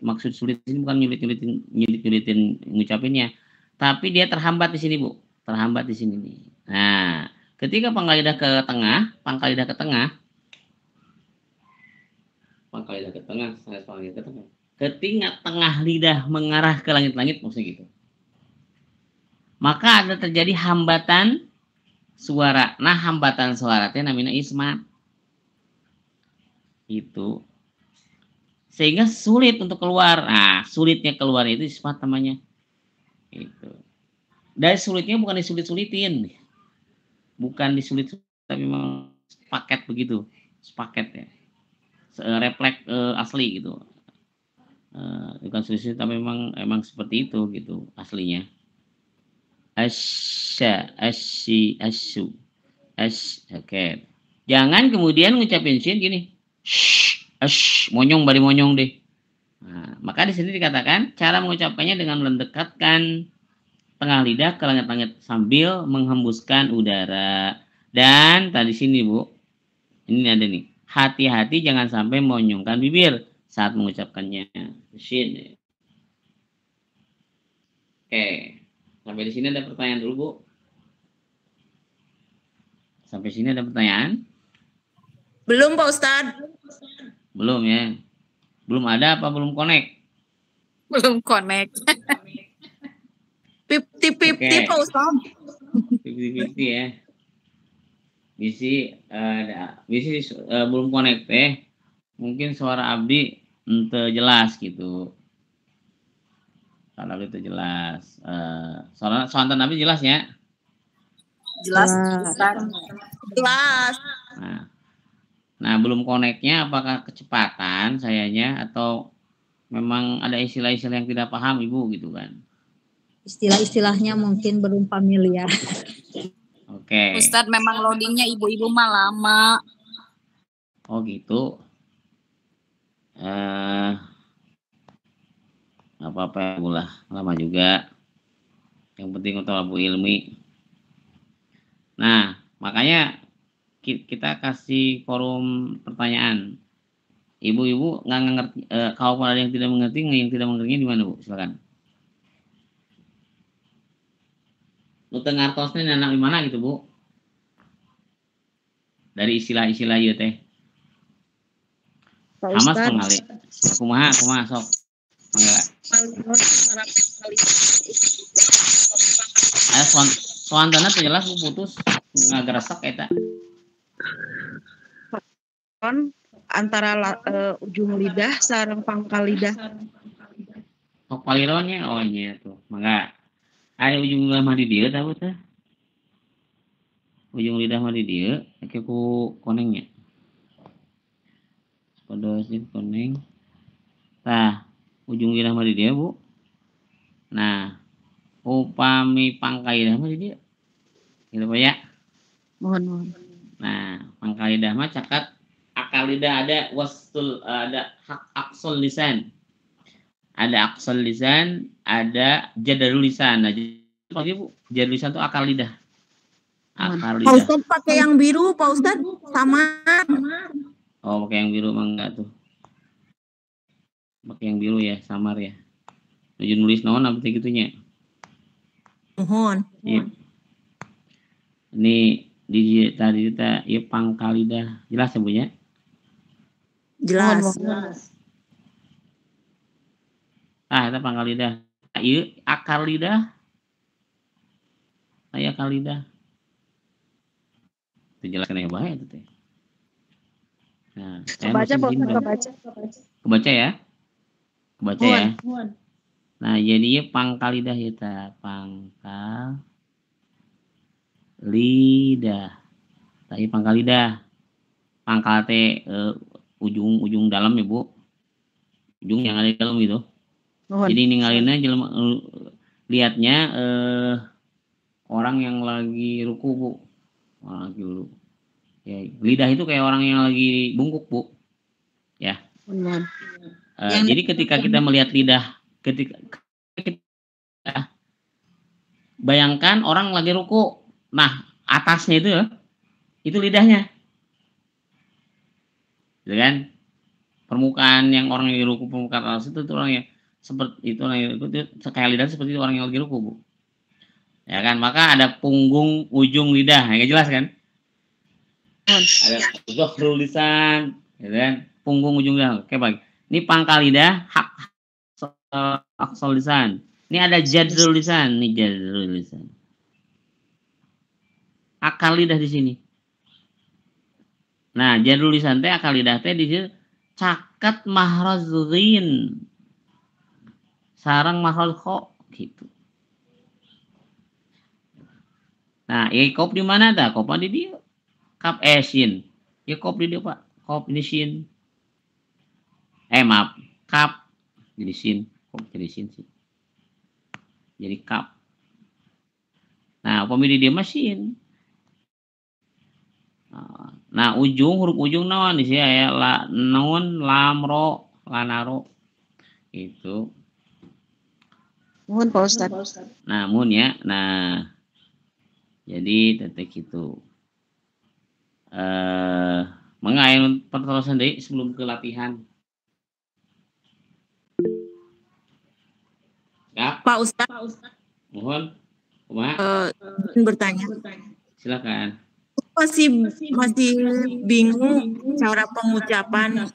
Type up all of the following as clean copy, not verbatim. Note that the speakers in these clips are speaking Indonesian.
maksud sulit ini bukan nyulitin ngucapinnya, tapi dia terhambat di sini, Bu. Terhambat di sini nih. Nah, ketika pangkal lidah ke tengah, pangkal lidah ke tengah, ketika tengah lidah mengarah ke langit-langit, maksudnya gitu. Maka ada terjadi hambatan suara. Nah, hambatan suara itu namanya ismat. Itu. Sehingga sulit untuk keluar. Nah, sulitnya keluar itu ismat namanya. Itu. Dan sulitnya bukan disulit-sulitin. Bukan disulit, tapi memang paket begitu. Sepaket ya. Refleks asli gitu. Bukan sulit, tapi memang seperti itu gitu aslinya. Oke. Jangan kemudian ngucapin sin gini. Monyong bari monyong deh. Nah, maka di sini dikatakan cara mengucapkannya dengan mendekatkan tengah lidah ke langit-langit sambil menghembuskan udara. Dan tadi sini, Bu. Ini ada nih. Hati-hati jangan sampai monyongkan bibir saat mengucapkannya. Shin. Oke. Sampai di sini ada pertanyaan dulu, Bu. Sampai sini ada pertanyaan? Belum, Pak Ustadz. Belum ya. Belum ada apa belum connect? Belum connect. 50-50, Pak Ustadz. 50-50 ya. Bisi belum connect mungkin suara Abdi ente jelas gitu. Suara Abdi itu jelas. Suara Abdi jelas ya? Jelas. Jelas. Nah, belum connectnya apakah kecepatan sayanya atau memang ada istilah-istilah yang tidak paham Ibu gitu kan? Istilah-istilahnya mungkin belum familiar. Oke. Ustadz memang loadingnya ibu-ibu mah lama. Oh gitu. Apa-apa ya Bu lah, lama juga. Yang penting untuk Abu Ilmi. Nah, makanya kita kasih forum pertanyaan. Ibu-ibu nggak ngerti, kalau ada yang tidak mengerti, yang tidak mengertinya di mana, Bu? Silakan. Lu ngartosnya anak di mana gitu, Bu? Dari istilah-istilah ieu teh. Hamas pengali. Kumaha sok. Mangga. Soantana teh jelas Bu putus ngageresek eta. Antara ujung lidah sareng pangkal lidah. Sok palironnya oh iya tuh. Mangga. Aya ujung lidah mah di dieu tah teh. Ujung lidah mah di dieu, ake ku konengnya. Podosin koneng. Tah, ujung lidah mah di dieu, Bu. Nah, upami pangkal lidah mah di dieu. Gitu Pak ya. Mohon. Nah, pangkal lidah mah cakat akal lidah ada wastul ada hak aqsal lisan. Ada aqsal lisan, ada jadrul lisan. Nah, jadi Bu, jadrul lisan itu akal lidah. Akal lidah. Pak Ustadz pakai yang biru, Pak Ustadz sama. Oh, pakai yang biru mah enggak tuh. Pakai yang biru ya, samar ya. Nuju nulis naon apa gitunya. Mohon. Ini di tadi kita ya pangkal lidah. Jelas ya, Bu ya? Jelas. Itu pangkal lidah. Ieu akal lidah. Aya akal lidah. Dijelaskan yang baik itu teh. Nah, kebaca ya. Kebaca ya. Nah, jadi pangkal lidah eta, pangkal lidah. Tadi pangkal lidah. Pangkal teh ujung dalam ya, Bu. Ujung yang ada di dalam gitu. Jadi ningalinnya jelema lihatnya orang yang lagi ruku, Bu. Lagi dulu. Ya, lidah itu kayak orang yang lagi bungkuk, Bu. Ya. Jadi ketika kita melihat lidah, ketika kita bayangkan orang lagi ruku. Nah, atasnya itu ya, itu lidahnya. Gitu kan? permukaan yang orang yang ruku, permukaan atas itu orang yang seperti itu, orang yang itu kayak lidah seperti itu orang yang lagi ruku, Bu. Ya kan, maka ada punggung ujung lidah, ya jelas kan? Ada zuhrul lisan, ya kan? Punggung ujung lidah. Oke, baik. Ini pangkal lidah, aqsal lisan. Ini ada jadrul lisan, nih jadrul lisan. Akal lidah di sini. Nah, jadrul lisan teh akal lidah teh di sini caket mahraj ghin. Sarang mahraj kha gitu. Nah, kop di mana dah? Kop di dia. Kap sin. Ya kop di dia, Pak. Kop ini sin. Maaf. Kap jadi sin. Kop jadi sin sih. Jadi kap. Nah, pemilih dia mesin. Nah, huruf ujung naon di sini ya la nun lam ro lanaro. Itu. Mohon Pak Ustad. Namun ya. Nah, jadi tetek itu. Mengain perterusan deh sebelum ke latihan. Ya. Pak Ustad. Mohon. Bertanya. Silakan. Masih bingung cara pengucapan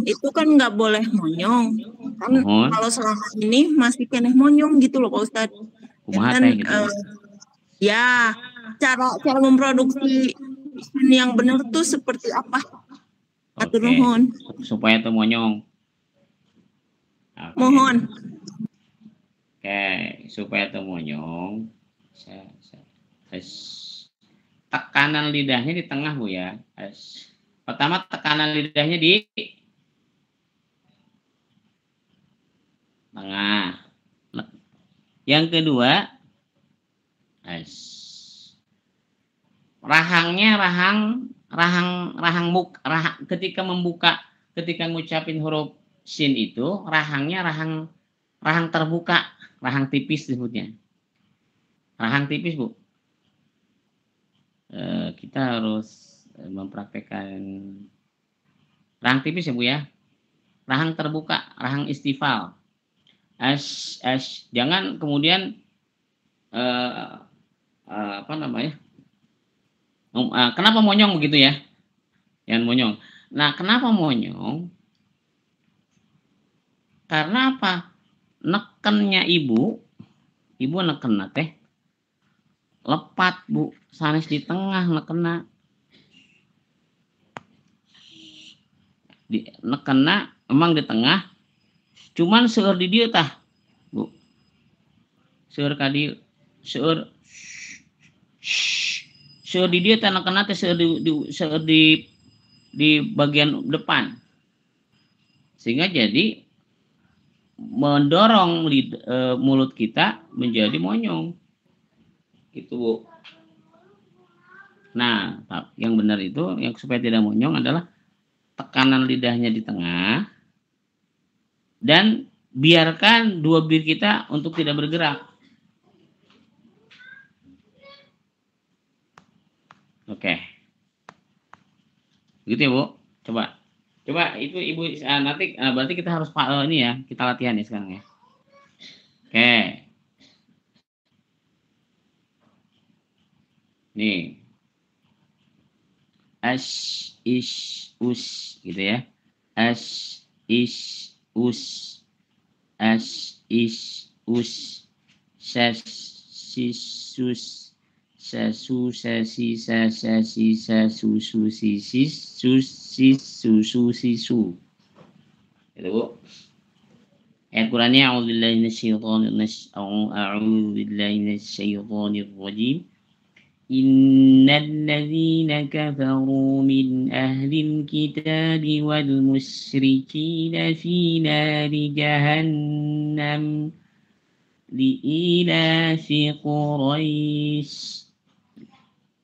itu kan nggak boleh monyong kan. Kalau selama ini masih keneh monyong gitu loh Pak Ustadz. Dan gitu. Ya cara memproduksi yang benar tuh seperti apa? Atur nuhun. Supaya tuh monyong. Mohon. Oke, supaya tuh monyong. Tekanan lidahnya di tengah, Bu ya. Pertama tekanan lidahnya di tengah. Yang kedua, rahangnya ketika ngucapin huruf sin itu rahangnya rahang terbuka, rahang tipis disebutnya. Rahang tipis, Bu. Kita harus mempraktekkan rahang tipis ya Bu ya. Rahang terbuka, rahang istifal. Jangan kemudian apa namanya? Kenapa monyong begitu ya? Yang monyong. Nah, kenapa monyong? Karena apa? Nekennya ibu neken teh lepat Bu, sanes di tengah nekena. Nekena emang di tengah, cuman seueur di dieu tah Bu. Seueur ka dieu, seueur di dieu tah nekena teh seueur di bagian depan. Sehingga jadi mendorong mulut kita menjadi monyong. Gitu Bu. Nah, yang benar itu yang supaya tidak monyong adalah tekanan lidahnya di tengah dan biarkan dua bibir kita untuk tidak bergerak. Oke. Gitu ya Bu. Coba itu Ibu nanti berarti kita harus ini ya, kita latihan ya sekarang ya. Oke. Nih. Us gitu ya. Us. Ses sus. Sasu sasi sasi sasu susi susu sisu. Itu Bu. Ayat Qur'annya a'udzubillahi minasyaitonir rajim. Innal ladzina kafaru min ahlil kitabi wal musyrikina fi nari jahannam li'ilafi Quraisy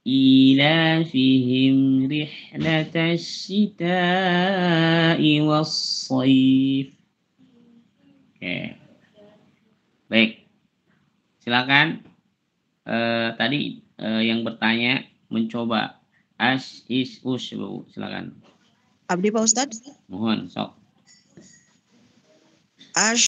إيلافهم رحلة الشتاء والصيف. Oke. Baik. Silakan tadi yang bertanya mencoba us. Silakan. Abdi Pak Ustadz. Mohon, sok. Ash